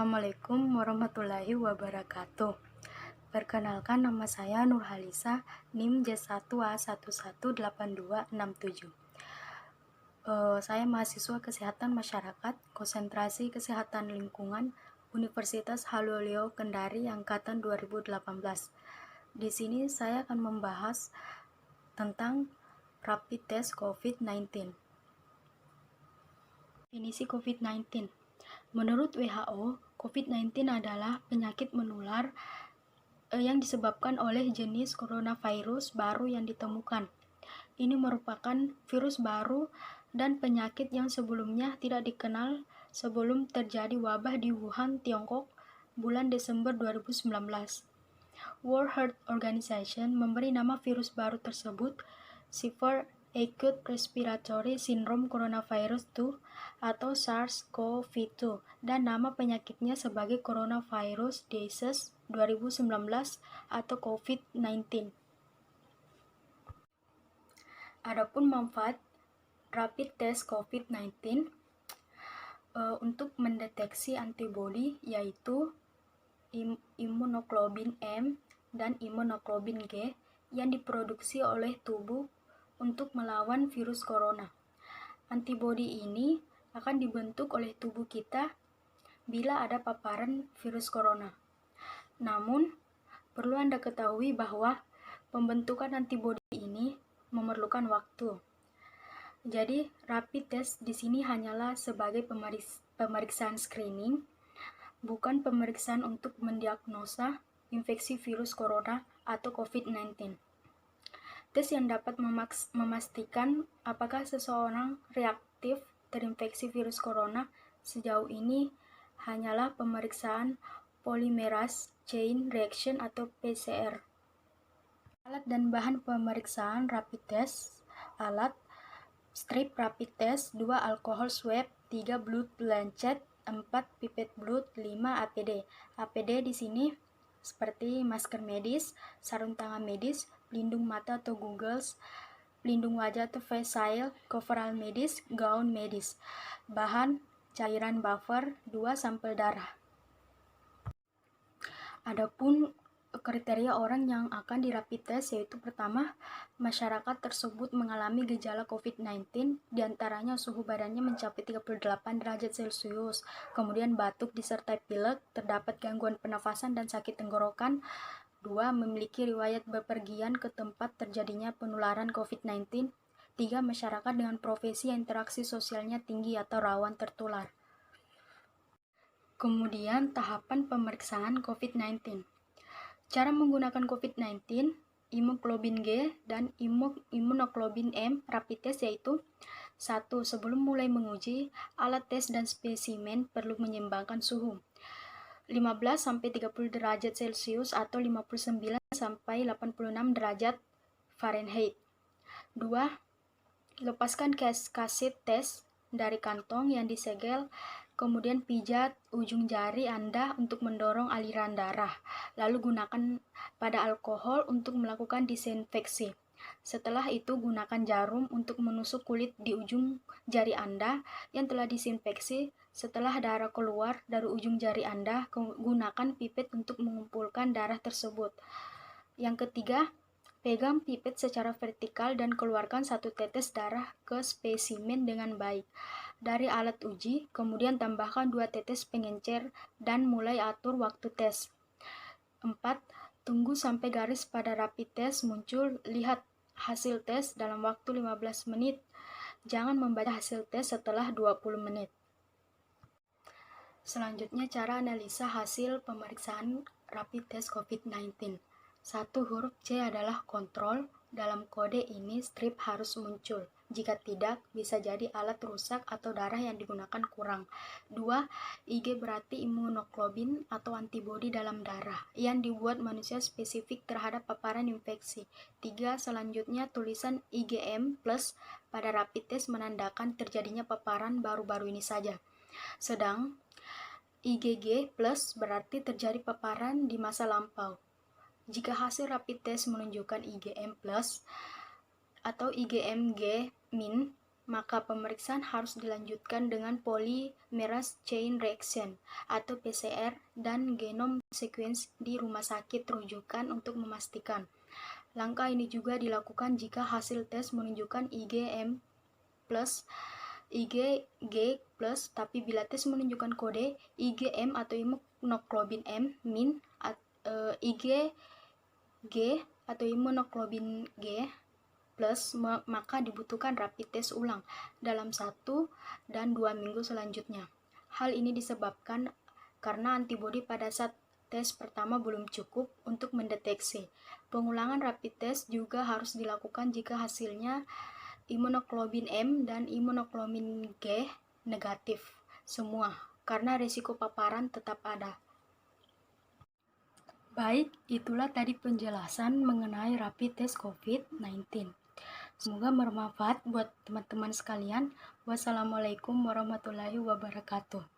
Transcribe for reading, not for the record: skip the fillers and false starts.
Assalamualaikum warahmatullahi wabarakatuh. Perkenalkan, nama saya Nurhalisa, NIM J1A118267. Saya mahasiswa Kesehatan Masyarakat, Konsentrasi Kesehatan Lingkungan, Universitas Haloleo Kendari angkatan 2018. Di sini saya akan membahas tentang rapid test COVID-19. Definisi COVID-19. Menurut WHO, COVID-19 adalah penyakit menular yang disebabkan oleh jenis coronavirus baru yang ditemukan. Ini merupakan virus baru dan penyakit yang sebelumnya tidak dikenal sebelum terjadi wabah di Wuhan, Tiongkok, bulan Desember 2019. World Health Organization memberi nama virus baru tersebut Severe Acute Respiratory Syndrome Coronavirus 2 atau SARS-CoV-2 dan nama penyakitnya sebagai Coronavirus Disease 2019 atau COVID-19. Adapun manfaat rapid test COVID-19 untuk mendeteksi antibodi yaitu imunoglobulin M dan imunoglobulin G yang diproduksi oleh tubuh untuk melawan virus corona. Antibodi ini akan dibentuk oleh tubuh kita bila ada paparan virus corona. Namun, perlu Anda ketahui bahwa pembentukan antibodi ini memerlukan waktu. Jadi, rapid test di sini hanyalah sebagai pemeriksaan screening, bukan pemeriksaan untuk mendiagnosa infeksi virus corona atau COVID-19. Tes yang dapat memastikan apakah seseorang reaktif terinfeksi virus corona sejauh ini hanyalah pemeriksaan polymerase chain reaction atau PCR. Alat dan bahan pemeriksaan rapid test. Alat: strip rapid test, 2 alkohol swab, 3 blood lancet, 4 pipet blood, 5 APD. APD di sini seperti masker medis, sarung tangan medis, pelindung mata atau goggles, pelindung wajah atau face shield, coverall medis, gaun medis. Bahan: cairan buffer, 2 sampel darah. Adapun kriteria orang yang akan di rapid test yaitu pertama, masyarakat tersebut mengalami gejala COVID-19, diantaranya suhu badannya mencapai 38 derajat Celcius, kemudian batuk disertai pilek, terdapat gangguan pernafasan dan sakit tenggorokan. 2. Memiliki riwayat bepergian ke tempat terjadinya penularan COVID-19. 3. Masyarakat dengan profesi interaksi sosialnya tinggi atau rawan tertular. Kemudian tahapan pemeriksaan COVID-19. Cara menggunakan COVID-19, imunoglobulin G dan imunoglobulin M rapid test yaitu 1. Sebelum mulai menguji, alat tes dan spesimen perlu menyeimbangkan suhu 15-30 derajat Celcius atau 59-86 derajat Fahrenheit. 2. Lepaskan kaset tes dari kantong yang disegel, kemudian pijat ujung jari Anda untuk mendorong aliran darah. Lalu gunakan pada alkohol untuk melakukan disinfeksi. Setelah itu gunakan jarum untuk menusuk kulit di ujung jari Anda yang telah disinfeksi. Setelah darah keluar dari ujung jari Anda, gunakan pipet untuk mengumpulkan darah tersebut. Yang ketiga, pegang pipet secara vertikal dan keluarkan 1 tetes darah ke spesimen dengan baik dari alat uji, kemudian tambahkan 2 tetes pengencer dan mulai atur waktu tes. 4. Tunggu sampai garis pada rapid test muncul, lihat hasil tes dalam waktu 15 menit. Jangan membaca hasil tes setelah 20 menit. Selanjutnya, cara analisa hasil pemeriksaan rapid test COVID-19. 1. Huruf C adalah kontrol. Dalam kode ini strip harus muncul. Jika tidak, bisa jadi alat rusak atau darah yang digunakan kurang. 2. IG berarti imunoglobulin atau antibodi dalam darah yang dibuat manusia spesifik terhadap paparan infeksi. 3. Selanjutnya, tulisan IgM plus pada rapid test menandakan terjadinya paparan baru-baru ini saja. Sedang IgG plus berarti terjadi paparan di masa lampau. Jika hasil rapid test menunjukkan IgM plus atau IgMG min, maka pemeriksaan harus dilanjutkan dengan polymerase chain reaction atau PCR dan genome sequence di rumah sakit rujukan untuk memastikan. Langkah ini juga dilakukan jika hasil tes menunjukkan IgM plus IgG plus, tapi bila tes menunjukkan kode IgM atau imunoglobulin M min IgG atau imunoglobulin G plus, maka dibutuhkan rapid test ulang dalam 1 dan 2 minggu selanjutnya. Hal ini disebabkan karena antibodi pada saat tes pertama belum cukup untuk mendeteksi. Pengulangan rapid test juga harus dilakukan jika hasilnya imunoglobulin M dan imunoglobulin G negatif semua, karena risiko paparan tetap ada. Baik, itulah tadi penjelasan mengenai rapid test COVID-19. Semoga bermanfaat buat teman-teman sekalian. Wassalamualaikum warahmatullahi wabarakatuh.